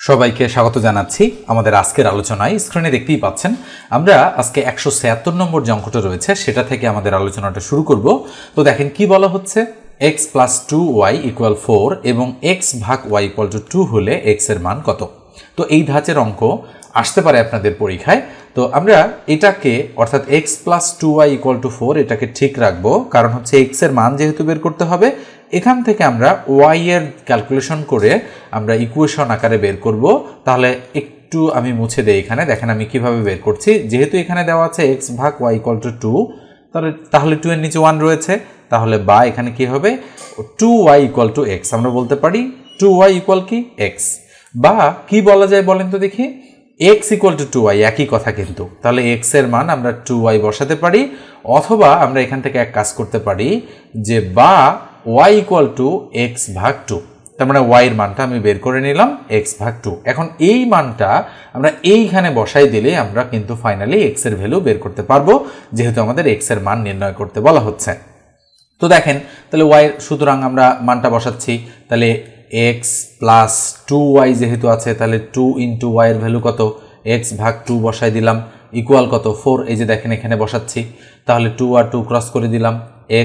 সবাইকে স্বাগত জানাচ্ছি আমাদের আজকের আলোচনায়। স্ক্রিনে দেখতেই পাচ্ছেন আমরা আজকে 176 নম্বর যে অঙ্কটা রয়েছে সেটা থেকে আমাদের আলোচনাটা শুরু করব। তো দেখেন কি বলা হচ্ছে, x + 2y = 4 এবং x ভাগ y = 2 হলে x এর মান কত। তো এই ধাঁচের অঙ্ক আসতে পারে আপনাদের পরীক্ষায়। তো আমরা এটাকে অর্থাৎ x + 2y = 4 এটাকে ঠিক রাখবো, কারণ হচ্ছে x এর মান যেহেতু বের করতে হবে, এখান থেকে আমরা y এর ক্যালকুলেশন করে আমরা ইকুয়েশন আকারে বের করব। তাহলে একটু আমি মুছে দেই, এখানে দেখেন আমি কিভাবে বের করছি। যেহেতু এখানে দেওয়া আছে x ভাগ y = 2, তাহলে 2 এর নিচে 1 রয়েছে, তাহলে বা এখানে কি হবে 2y = x। আমরা বলতে পারি 2y কি x, বা কি বলা যায় বলেন তো দেখি, x = 2y একই কথা কিন্তু। তাহলে x এর মান আমরা 2y বসাতে পারি, অথবা আমরা এখান থেকে এক কাজ করতে পারি যে বা y = x ভাগ 2। তার মানে y এর মানটা আমি বের করে নিলাম x ভাগ 2। এখন এই মানটা আমরা এইখানে বসাই দিলে আমরা কিন্তু ফাইনালি x এর ভ্যালু বের করতে পারবো, যেহেতু আমাদের x এর মান নির্ণয় করতে বলা হচ্ছে। তো দেখেন তাহলে y, সুতরাং আমরা মানটা বসাচ্ছি। তাহলে x + 2y যেহেতু আছে, তাহলে 2 × y এর ভ্যালু কত, x ভাগ 2 বসাই দিলাম, ইকুয়াল কত 4। এই যে দেখেন এখানে বসাচ্ছি, তাহলে 2 আর 2 ক্রস করে দিলাম,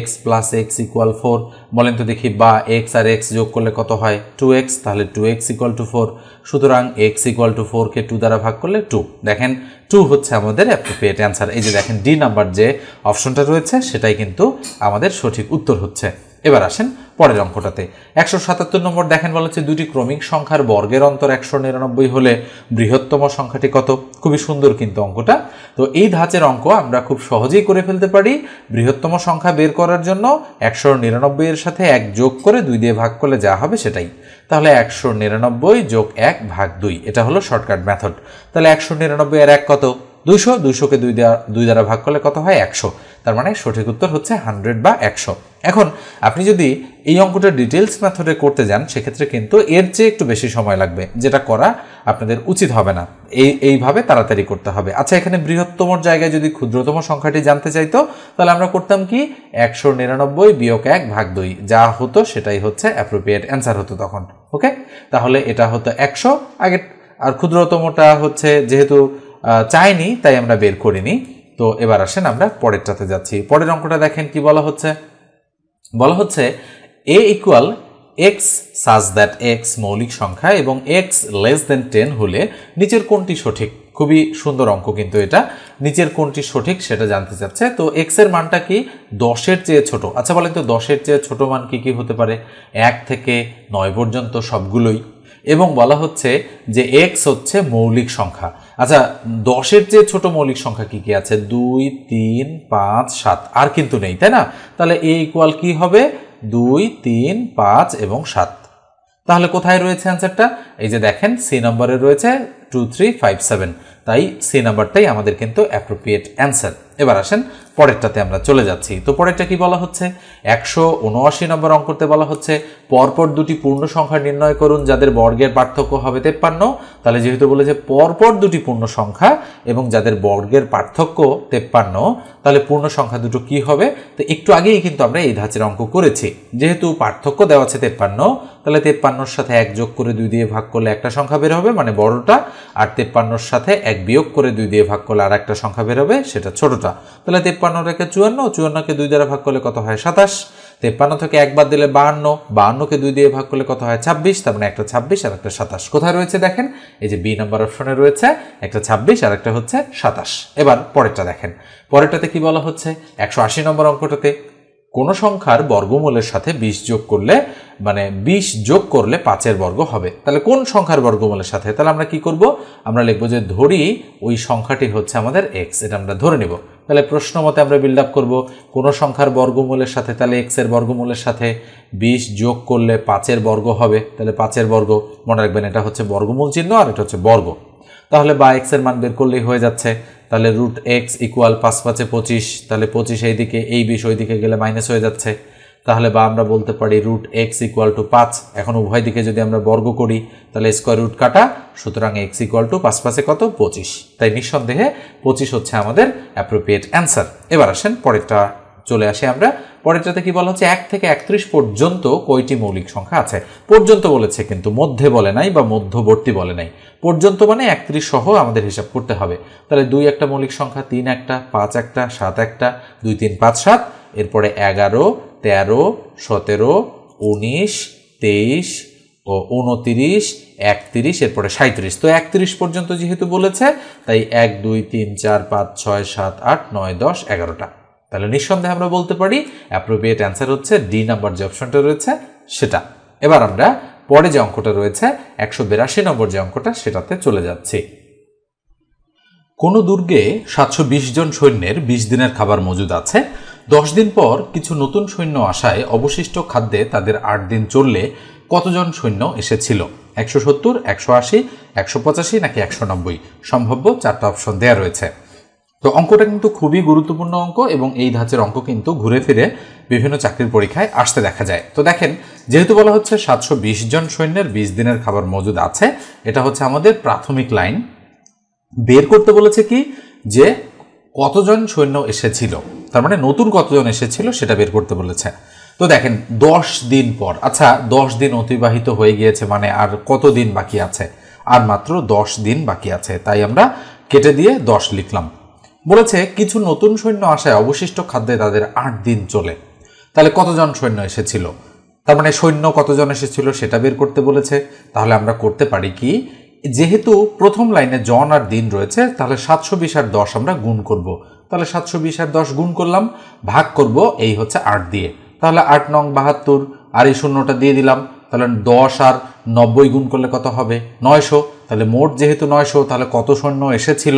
x + x = 4। বলেন তো দেখি বা x আর x যোগ করলে কত হয় 2x, তাহলে 2x = 4। সুতরাং x = 4 কে 2 দ্বারা ভাগ করলে 2। দেখেন 2 হচ্ছে আমাদের অ্যাপ্রোপ্রিয়েট অ্যান্সার। এই যে দেখেন ডি নাম্বার যে অপশনটা রয়েছে সেটাই কিন্তু আমাদের সঠিক উত্তর হচ্ছে। এবার আসেন পরের অঙ্কটাতে। 177 নম্বর দেখেন বলা হচ্ছে দুটি ক্রমিক সংখ্যার বর্গের অন্তর 199 হলে বৃহত্তম সংখ্যাটি কত। খুবই সুন্দর কিন্তু অঙ্কটা। তো এই ধাঁচের অঙ্ক আমরা খুব সহজেই করে ফেলতে পারি। বৃহত্তম সংখ্যা বের করার জন্য 199 এর সাথে 1 যোগ করে 2 দিয়ে ভাগ করলে যা হবে সেটাই। তাহলে 199 যোগ 1 ভাগ 2, এটা হলো শর্টকাট মেথড। তাহলে 199 আর 1 কত, 200। 200 কে 2 দ্বারা ভাগ করলে কত হয় 100। তার মানে সঠিক উত্তর হচ্ছে 100 বা 100। এখন আপনি যদি এই অঙ্কটা ডিটেলস মেথডে করতে যান সেক্ষেত্রে কিন্তু এর চেয়ে একটু বেশি সময় লাগবে, যেটা করা আপনাদের উচিত হবে না। এইভাবে তাড়াতাড়ি করতে হবে। আচ্ছা, এখানে বৃহত্তমর জায়গায় যদি ক্ষুদ্রতম সংখ্যাটি জানতে চাইতো, তাহলে আমরা করতাম কি 199 বিয়োগ 1 ভাগ 2, যা হতো সেটাই হচ্ছে অ্যাপ্রোপ্রিয়েট অ্যান্সার হতো তখন। ওকে, তাহলে এটা হতো 100 আগে, আর ক্ষুদ্রতমটা হচ্ছে যেহেতু চাইনি তাই আমরা বের করিনি। তো এবার আসেন আমরা পরেরটাতে যাচ্ছি। পরের অঙ্কটা দেখেন কি বলা হচ্ছে, বলা হচ্ছে a = x such that x মৌলিক সংখ্যা এবং x < 10 হলে নিচের কোনটি সঠিক। খুবই সুন্দর অঙ্ক কিন্তু এটা। নিচের কোনটি সঠিক সেটা জানতে চাচ্ছে। তো x এর মানটা কি 10 এর চেয়ে ছোট। আচ্ছা বলেন তো 10 এর চেয়ে ছোট মান কি কি হতে পারে, 1 থেকে 9 পর্যন্ত সবগুলোই। এবং বলা হচ্ছে যে x হচ্ছে মৌলিক সংখ্যা। আচ্ছা 10 এর চেয়ে ছোট মৌলিক সংখ্যা কি কি আছে, 2, 3, 5, 7, আর কিন্তু নেই, তাই না। তাহলে a = কি হবে 2, 3, 5 এবং 7। তাহলে কোথায় রয়েছে অ্যান্সারটা, এই যে দেখেন সি নম্বরে রয়েছে 2, 3, 5, 7। তাই সি নাম্বারটাই আমাদের কিন্তু অ্যাপ্রোপ্রিয়েট অ্যান্সার। এবার আসেন পরেরটাতে আমরা চলে যাচ্ছি। তো পরেরটা কি বলা হচ্ছে, 179 নম্বর অঙ্কতে বলা হচ্ছে পরপর দুটি পূর্ণ সংখ্যা নির্ণয় করুন যাদের বর্গের পার্থক্য হবে 53। তাহলে যেহেতু বলেছে পরপর দুটি পূর্ণ সংখ্যা এবং যাদের বর্গের পার্থক্য 53, তাহলে পূর্ণ সংখ্যা দুটো কি হবে। তো একটু আগেই কিন্তু আমরা এই ধাঁচের অঙ্ক করেছি। যেহেতু পার্থক্য দেওয়া আছে 53, তাহলে 53-র সাথে 1 যোগ করে 2 দিয়ে ভাগ করলে একটা সংখ্যা বের হবে, মানে বড়টা, আর 53-র সাথে 1 বিয়োগ করে 2 দিয়ে ভাগ করলে আর একটা সংখ্যা বের হবে, সেটা ছোটটা। তাহলে 53 রেখে 54, 54কে 2 দ্বারা ভাগ করলে কত হয় 27। 53 থেকে 1 বাদ দিলে 52, 52কে 2 দিয়ে ভাগ করলে কত হয় 26। তার মানে একটা 26 আর একটা 27 কোথায় রয়েছে দেখেন, এই যে বি নাম্বার অপশনে রয়েছে একটা 26 আর একটা হচ্ছে 27। এবার পরেরটা দেখেন, পরেরটাতে কি বলা হচ্ছে 180 নম্বর অঙ্কটাতে কোন সংখ্যার বর্গমূলের সাথে 20 যোগ করলে, মানে 20 যোগ করলে 5-এর বর্গ হবে। তাহলে কোন সংখ্যার বর্গমূলের সাথে, তাহলে আমরা কি করব, আমরা লিখব যে ধরি ওই সংখ্যাটি হচ্ছে আমাদের x, এটা আমরা ধরে নিব। তাহলে প্রশ্ন মতে আমরা বিল্ড আপ করবো কোন সংখ্যার বর্গমূলের সাথে, তাহলে x এর বর্গমূলের সাথে 20 যোগ করলে 5-এর বর্গ হবে। তাহলে 5-এর বর্গ, মনে রাখবেন এটা হচ্ছে বর্গমূল চিহ্ন আর এটা হচ্ছে বর্গ। তাহলে বা x এর মান বের করলেই হয়ে যাচ্ছে। তাহলে √x = 5 5 25, তাহলে 25 এইদিকে, এই 20 ওইদিকে গেলে মাইনাস হয়ে যাচ্ছে। তাহলে বা আমরা বলতে পারি √x = 5। এখন উভয় দিকে যদি আমরা বর্গ করি তাহলে স্কয়ার রুট কাটা, সুতরাং x = 5 5 কত 25। তাই নিঃসন্দেহে 25 হচ্ছে আমাদের অ্যাপ্রোপ্রিয়েট অ্যান্সার। এবার আসেন পরেরটা চলে আসি আমরা পরেরটাতে। কি বলা হচ্ছে 1 থেকে 31 পর্যন্ত কয়টি মৌলিক সংখ্যা আছে? পর্যন্ত বলেছে, কিন্তু মধ্যে বলে নাই বা মধ্যবর্তী বলে নাই। পর্যন্ত মানে 31 সহ আমাদের হিসাব করতে হবে। তাহলে 2 একটা মৌলিক সংখ্যা, 3 একটা, 5 একটা, 7 একটা, 2 3 5 7, এরপরে 11 13 17 19 23 ও 29 31, এরপরে 37। তো 31 পর্যন্ত যেহেতু বলেছে তাই 1 2 3 4 5 6 7 8 9 10 11টা। তাহলে নিঃসন্দেহে আমরা বলতে পারি অ্যাপ্রোপ্রিয়েট অ্যান্সার হচ্ছে ডি নাম্বার যে অপশনটা রয়েছে সেটা। এবার আমরা পরে যে অঙ্কটা রয়েছে 182 নম্বর যে অঙ্কটা সেটাতে চলে যাচ্ছি। কোনো দুর্গে 720 জন সৈন্যের 20 দিনের খাবার মজুদ আছে। 10 দিন পর কিছু নতুন সৈন্য আসায় অবশিষ্ট খাদ্যে তাদের 8 দিন চললে কতজন সৈন্য এসেছিল? 170, 180, 185 নাকি 190? সম্ভাব্য 4টা অপশন দেয়া রয়েছে। তো অঙ্কটা কিন্তু খুবই গুরুত্বপূর্ণ অঙ্ক এবং এই ধাঁচের অঙ্ক কিন্তু ঘুরে ফিরে বিভিন্ন চাকরির পরীক্ষায় আসতে দেখা যায়। তো দেখেন, যেহেতু বলা হচ্ছে 720 জন সৈন্যের 20 দিনের খাবার মজুদ আছে, এটা হচ্ছে আমাদের প্রাথমিক লাইন। বের করতে বলেছে কি যে কতজন সৈন্য এসেছিল, তার মানে নতুন কতজন এসেছিল সেটা বের করতে বলেছে। তো দেখেন 10 দিন পর, আচ্ছা 10 দিন অতিবাহিত হয়ে গিয়েছে, মানে আর কত দিন বাকি আছে? আর মাত্র 10 দিন বাকি আছে, তাই আমরা কেটে দিয়ে 10 লিখলাম। বলেছে কিছু নতুন সৈন্য আসায় অবশিষ্ট খাদ্যে তাদের 8 দিন চলে। তাহলে কতজন সৈন্য এসেছিল, তার মানে সৈন্য কতজন এসেছিল সেটা বের করতে বলেছে। তাহলে আমরা করতে পারি কি, যেহেতু প্রথম লাইনে জন আর দিন রয়েছে, তাহলে 720 আর 10 আমরা গুণ করব। তাহলে 720 আর 10 গুণ করলাম, ভাগ করব এই হচ্ছে 8 দিয়ে। তাহলে 8 নং 72, আর এই শূন্যটা দিয়ে দিলাম। তাহলে 10 আর 90 গুণ করলে কত হবে? 900। তাহলে মোট যেহেতু 900, তাহলে কত সৈন্য এসেছিল,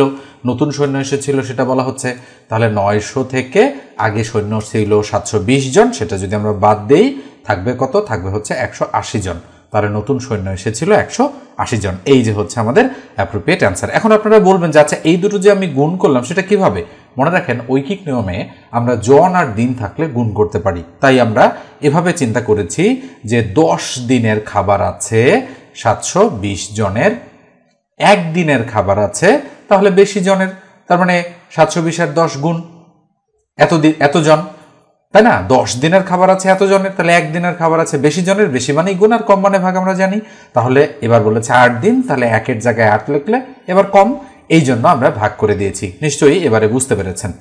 নতুন সৈন্য এসেছিল সেটা বলা হচ্ছে। তাহলে 900 থেকে আগে সৈন্য ছিল 720 জন, সেটা যদি আমরা বাদ দেই থাকবে কত? থাকবে হচ্ছে 180 জন। তাহলে নতুন সৈন্য এসেছিল 180 জন। এই যে হচ্ছে আমাদের অ্যাপ্রোপ্রিয়েট অ্যান্সার। এখন আপনারা বলবেন যে আচ্ছা এই দুটো যে আমি গুণ করলাম সেটা কিভাবে? মনে রাখেন ঐকিক নিয়মে আমরা জন আর দিন থাকলে গুণ করতে পারি। তাই আমরা এভাবে চিন্তা করেছি যে 10 দিনের খাবার আছে 720 জনের, 1 দিনের খাবার আছে তাহলে বেশি জনের, তার মানে 720 আর 10 গুণ এতজন, তাই না? 10 দিনের খাবার আছে এত জনের, তাহলে 1 দিনের খাবার আছে বেশি জনের, বেশি মানেই গুণ আর কম মানে ভাগ আমরা জানি। তাহলে এবার বলেছে 8 দিন, তাহলে 1-এর জায়গায় 8 লিখলে এবার কম, এই জন্য আমরা ভাগ করে দিয়েছি। নিশ্চয়ই এবারে বুঝতে পেরেছেন।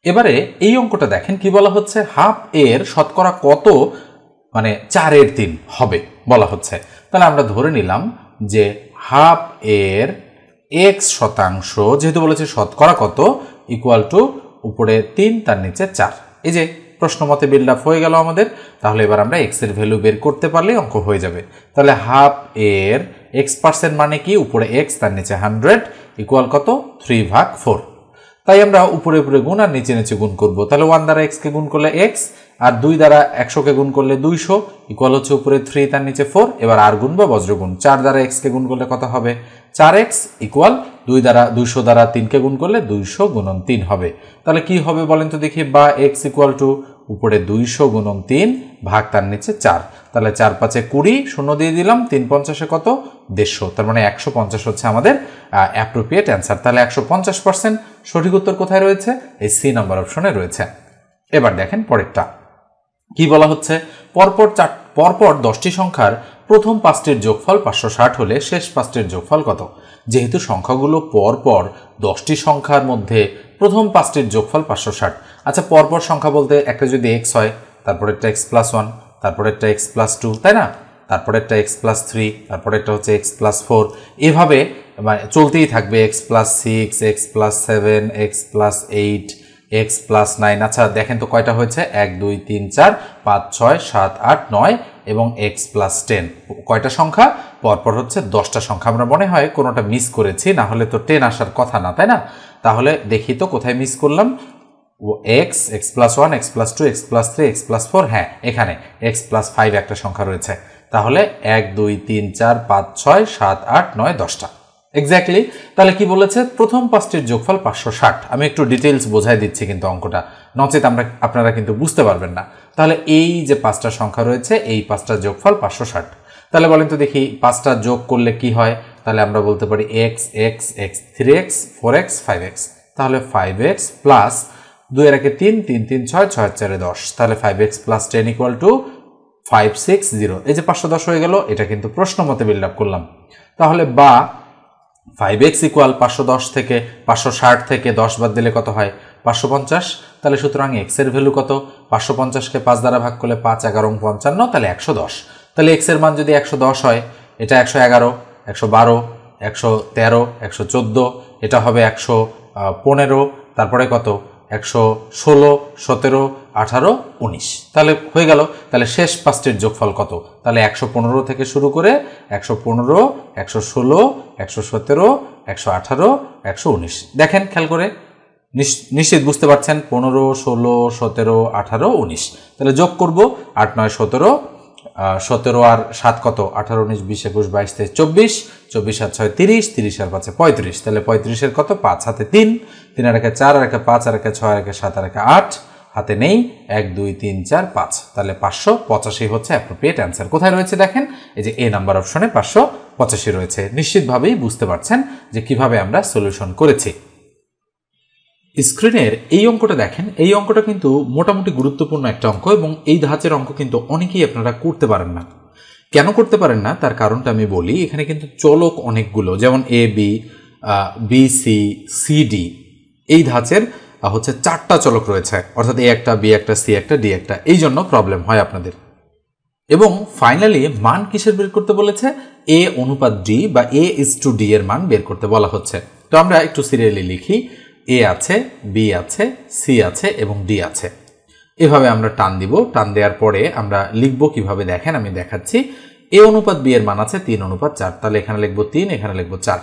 এবারে এই অঙ্কটা দেখেন কি বলা হচ্ছে, হাফ এর শতকরা কত মানে 4-এর 3 হবে বলা হচ্ছে। তাহলে আমরা ধরে নিলাম যে হাফ এর x শতাংশ, যেহেতু বলেছে শতকরা কত, ইকুয়াল টু উপরে 3 তার নিচে 4। এই যে প্রশ্ন মতে বিল্ড আপ হয়ে গেল আমাদের। তাহলে এবার আমরা x এর ভ্যালু বের করতে পারলে অঙ্ক হয়ে যাবে। তাহলে হাফ এর x% মানে কি, উপরে x তার নিচে 100 ইকুয়াল কত? 3/4। তাই আমরা উপরে উপরে গুণ আর নিচে নিচে গুণ করব। তাহলে 1 দ্বারা x কে গুণ করলে x, আর 2 দ্বারা 100 কে গুণ করলে 200 ইকুয়াল হচ্ছে উপরে 3 তার নিচে 4। এবার আর গুণ বা বজ্রগুণ, 4 দ্বারা x কে গুণ করলে কত হবে? 4x ইকুয়াল 2 দ্বারা 200 দ্বারা 3 কে গুণ করলে 200 গুণন 3 হবে। তাহলে কি হবে বলেন তো দেখি, বা x ইকুয়াল টু উপরে 200 গুণন 3 ভাগ তার নিচে 4। তাহলে 4 5 20, শূন্য দিয়ে দিলাম, 3 50 কত? 150। তার মানে 150 হচ্ছে আমাদের অ্যাপ্রোপ্রিয়েট অ্যান্সার। তাহলে 150% সঠিক উত্তর কোথায় রয়েছে? এই সি নাম্বার অপশনে রয়েছে। এবার দেখেন পরেরটা কি বলা হচ্ছে, পরপর 10টি সংখ্যার প্রথম 5টির যোগফল 560 হলে শেষ 5টির যোগফল কত? যেহেতু সংখ্যাগুলো পরপর 10টি সংখ্যার মধ্যে প্রথম 5টির যোগফল 560। আচ্ছা পরপর সংখ্যা বলতে একটা যদি x হয়, তারপরে একটা x+1, তারপরে একটা x+2, তাই না? তারপরে একটা x+3, তারপরে একটা হচ্ছে x+4, এভাবে মানে চলতেই থাকবে, x+6, x+7, x+8, x+9। আচ্ছা দেখেন তো কয়টা হয়েছে, 1 2 3 4 5 6 7 8 9 এবং x+10 কয়টা সংখ্যা? পরপর হচ্ছে 10টা সংখ্যা। আমরা মনে হয় কোনোটা মিস করেছি, না হলে তো 10 আসার কথা না, তাই না? তাহলে দেখি তো কোথায় মিস করলাম। x, x+1, x+2, x+3, x+4, হ্যাঁ এখানে x+5 একটা সংখ্যা রয়েছে। তাহলে 1 2 3 4 5 6 7 8 9 10টা এক্স্যাক্টলি। তাহলে কি বলেছে, প্রথম 5টির যোগফল 560। আমি একটু ডিটেইলস বোঝাই দিচ্ছি কিন্তু অঙ্কটা, নচেত আপনারা কিন্তু বুঝতে পারবেন না। তাহলে এই যে 5টা সংখ্যা রয়েছে, এই 5টার যোগফল 560। তাহলে বলেন তো দেখি 5টা যোগ করলে কি হয়? তাহলে আমরা বলতে পারি x, x, x, 3x, 4x, 5x। তাহলে 5x প্লাস 2 এর একে 3, 3 3 6, 6 4 10, তাহলে 5x + 10 = 560। এই যে 510 হয়ে গেল, এটা কিন্তু প্রশ্ন মতে বিল্ড আপ করলাম। তাহলে বা 5x = 510 থেকে 560 থেকে 10 বাদ দিলে কত হয়? 550। তাহলে সুতরাং x এর ভ্যালু কত? 550কে 5 দ্বারা ভাগ করলে 5 11 55, তাহলে 110। তাহলে x এর মান যদি 110 হয়, এটা 111, 112, 113, 114, এটা হবে 115, তারপরে কত? 116, 17, 18, 19। তাহলে হয়ে গেল। তাহলে শেষ পাঁচটির যোগফল কত? তাহলে 115 থেকে শুরু করে 115, 116, 117, 118, 119। দেখেন খেয়াল করে, নিশ্চিত বুঝতে পারছেন। 15, 16, 17, 18, 19। তাহলে যোগ করব 8 9 17, 17 আর 7 কত? 18 19 20 21 22 23 24, 24 আর 6 30, 30 আর 5 35। তাহলে 35 এর কত? 5 হাতে 3, 3 আর 1 4 আর 1 5 আর 1 6 আর 1 7 আর 1 8, হাতে নেই 1 2 3 4 5। তাহলে 585 হচ্ছে অ্যাপ্রোপ্রিয়েট অ্যান্সার। কোথায় রয়েছে দেখেন, এই যে এ নাম্বার অপশনে 585 রয়েছে। নিশ্চিতভাবেই বুঝতে পারছেন যে কিভাবে আমরা সলিউশন করেছি। স্ক্রিনের এই অঙ্কটা দেখেন, এই অঙ্কটা কিন্তু মোটামুটি গুরুত্বপূর্ণ একটা অঙ্ক এবং এই ধাঁচের অঙ্ক কিন্তু অনেকেই আপনারা করতে পারেন না। কেন করতে পারেন না তার কারণটা আমি বলি। এখানে কিন্তু চলক অনেকগুলো, যেমন A B, B C, C D, এই ধাঁচের হচ্ছে 4টা চলক রয়েছে, অর্থাৎ এ একটা, বি একটা, সি একটা, ডি একটা। এই জন্য প্রবলেম হয় আপনাদের। এবং ফাইনালি মান কিসের বের করতে বলেছে? এ অনুপাত ডি বা A/D এর মান বের করতে বলা হচ্ছে। তো আমরা একটু সিরিয়ালি লিখি। এ আছে, বি আছে, সি আছে এবং ডি আছে। এভাবে আমরা টান দিব। টান দেওয়ার পরে আমরা লিখব কিভাবে দেখেন, আমি দেখাচ্ছি। এ অনুপাত বি এর মান আছে 3:4, তাহলে এখানে লিখব 3, এখানে লিখব 4।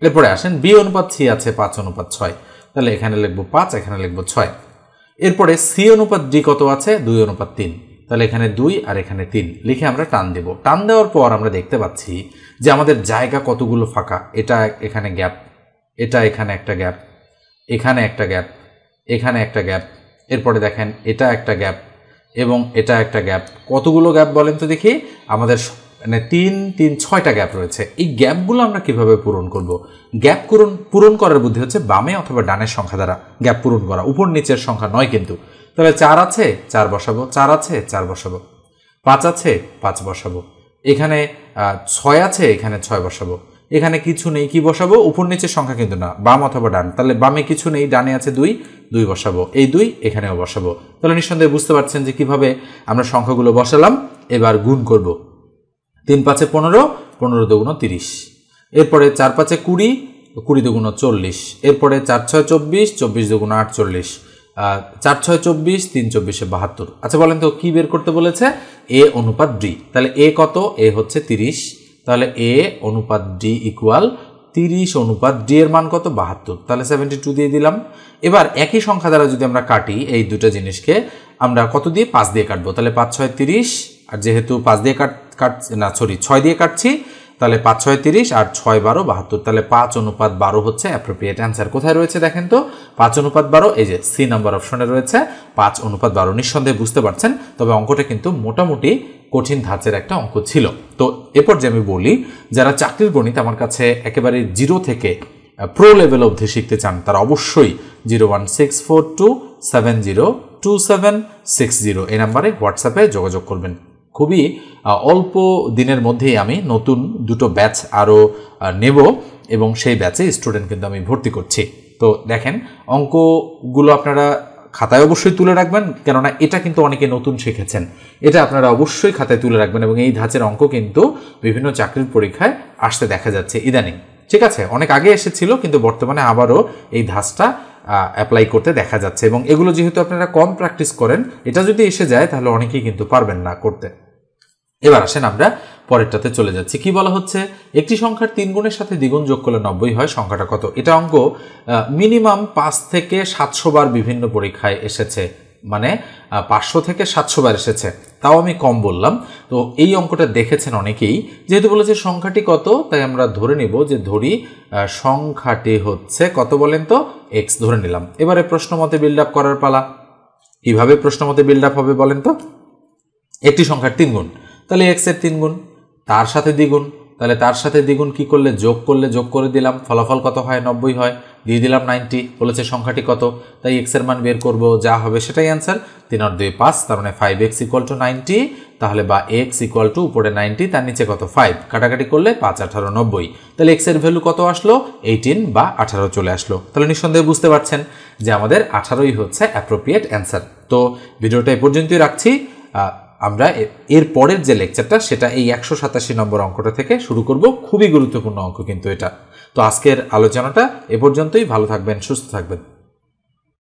এরপরে আসেন বি অনুপাত সি আছে 5:6, তাহলে এখানে লিখব 5, এখানে লিখব 6। এরপরে সি অনুপাত ডি কত আছে? 2:3, তাহলে এখানে 2 আর এখানে 3 লিখে আমরা টান দেব। টান দেওয়ার পর আমরা দেখতে পাচ্ছি যে আমাদের জায়গা কতগুলো ফাঁকা। এটা এখানে গ্যাপ, এটা এখানে একটা গ্যাপ, এখানে একটা গ্যাপ, এখানে একটা গ্যাপ, এরপরে দেখেন এটা একটা গ্যাপ এবং এটা একটা গ্যাপ। কতগুলো গ্যাপ বলেন তো দেখি? আমাদের মানে 3 3 6টা গ্যাপ রয়েছে। এই গ্যাপগুলো আমরা কিভাবে পূরণ করব? গ্যাপ পূরণ করার বুদ্ধি হচ্ছে বামে অথবা ডানের সংখ্যা দ্বারা গ্যাপ পূরণ করা, উপর নিচের সংখ্যা নয় কিন্তু। তাহলে 4 আছে 4 বসাবো, 4 আছে 4 বসাবো, 5 আছে 5 বসাবো, এখানে 6 আছে এখানে 6 বসাবো, এখানে কিছু নেই, কি বসাবো? উপর নিচের সংখ্যা কিন্তু না, বাম অথবা ডান। তাহলে বামে কিছু নেই, ডানে আছে 2, 2 বসাবো, এই 2 এখানেও বসাবো। তাহলে নিঃসন্দেহে বুঝতে পারছেন যে কিভাবে আমরা সংখ্যাগুলো বসালাম। এবার গুণ করব। 3 5 15, 15 2 30, এরপরে 4 5 20, 20 2 40, এরপরে 4 6 24, 24 2 48, 4 6 24, 3 24 72। আচ্ছা বলেন তো কি বের করতে বলেছে? এ অনুপাত ডি। তাহলে এ কত? এ হচ্ছে 30, তাহলে এ অনুপাত ডি ইকুয়াল 30 অনুপাত ডি এর মান কত? 72, তাহলে 72 দিয়ে দিলাম। এবার একই সংখ্যা দ্বারা যদি আমরা কাটি এই দুটো জিনিসকে, আমরা কত দিয়ে? 5 দিয়ে কাটবো। তাহলে 5 6 30, আর যেহেতু 5 দিয়ে সরি 6 দিয়ে কাটছি, তাহলে 5 6 30 আর 6 12 72, তাহলে 5:12 হচ্ছে অ্যাপ্রোপ্রিয়েট অ্যান্সার। কোথায় রয়েছে দেখেন তো? 5:12, এই যে সি নাম্বার অপশনে রয়েছে 5:12। নিঃসন্দেহে বুঝতে পারছেন। তবে অঙ্কটা কিন্তু মোটামুটি কঠিন ধাঁচের একটা অঙ্ক ছিল। তো এরপর যে আমি বলি, যারা চাকরির গণিত আমার কাছে একেবারে 0 থেকে প্রো লেভেল অবধি শিখতে চান, তারা অবশ্যই 01642702760 এই নাম্বারে হোয়াটসঅ্যাপে যোগাযোগ করবেন। খুবই অল্প দিনের মধ্যেই আমি নতুন 2টো ব্যাচ আরও নেব এবং সেই ব্যাচে স্টুডেন্ট কিন্তু আমি ভর্তি করছি। তো দেখেন অঙ্কগুলো আপনারা খাতায় অবশ্যই তুলে রাখবেন, কেননা এটা কিন্তু অনেকে নতুন শিখেছেন। এটা আপনারা অবশ্যই খাতায় তুলে রাখবেন এবং এই ধাঁচের অঙ্ক কিন্তু বিভিন্ন চাকরির পরীক্ষায় আসতে দেখা যাচ্ছে ইদানিং। ঠিক আছে, অনেক আগে এসেছিল কিন্তু বর্তমানে আবারও এই ধাঁচটা অ্যাপ্লাই করতে দেখা যাচ্ছে এবং এগুলো যেহেতু আপনারা কম প্র্যাকটিস করেন, এটা যদি এসে যায় তাহলে অনেকেই কিন্তু পারবেন না করতে। এবার আসেন আমরা পরেরটাতে চলে যাচ্ছি। কি বলা হচ্ছে? একটি সংখ্যার 3 গুণের সাথে দ্বিগুণ যোগ করলে 90 হয়, সংখ্যাটা কত? এটা অঙ্ক মিনিমাম 5 থেকে 700 বার বিভিন্ন পরীক্ষায় এসেছে, মানে 500 থেকে 700 বার এসেছে, তাও আমি কম বললাম। তো এই অঙ্কটা দেখেছেন অনেকেই। যেহেতু বলেছে সংখ্যাটি কত, তাই আমরা ধরে নিব যে ধরি সংখ্যাটি হচ্ছে কত বলেন তো? x ধরে নিলাম। এবারে প্রশ্ন মতে বিল্ড আপ করার পালা। কিভাবে প্রশ্ন মতে বিল্ড আপ হবে বলেন তো? একটি সংখ্যার 3 গুণ, তাহলে x এর 3 গুণ, তার সাথে দ্বিগুণ, তাহলে তার সাথে দ্বিগুণ কি করলে যোগ করে দিলাম, ফলাফল কত হয় 90 হয়, দিয়ে দিলাম 90, বলেছে সংখ্যাটি কত, তাই x এর মান বের করব, যা হবে সেটাই অ্যান্সার। 3 আর 2 5, তার মানে 5x = 90, তাহলে বা x = উপরে 90 তার নিচে কত 5, কাটাকাটি করলে 5 18 90, তাহলে x এর ভ্যালু কত আসলো 18 বা 18 চলে আসলো। তাহলে নিঃসন্দেহে বুঝতে পারছেন যে আমাদের 18ই হচ্ছে অ্যাপ্রোপ্রিয়েট অ্যান্সার। তো ভিডিওটা এই পর্যন্তই রাখছি। আমরা এর পরের যে লেকচারটা সেটা এই 187 নম্বর অঙ্কটা থেকে শুরু করব, খুবই গুরুত্বপূর্ণ অঙ্ক কিন্তু এটা। তো আজকের আলোচনাটা এ পর্যন্তই, ভালো থাকবেন, সুস্থ থাকবেন।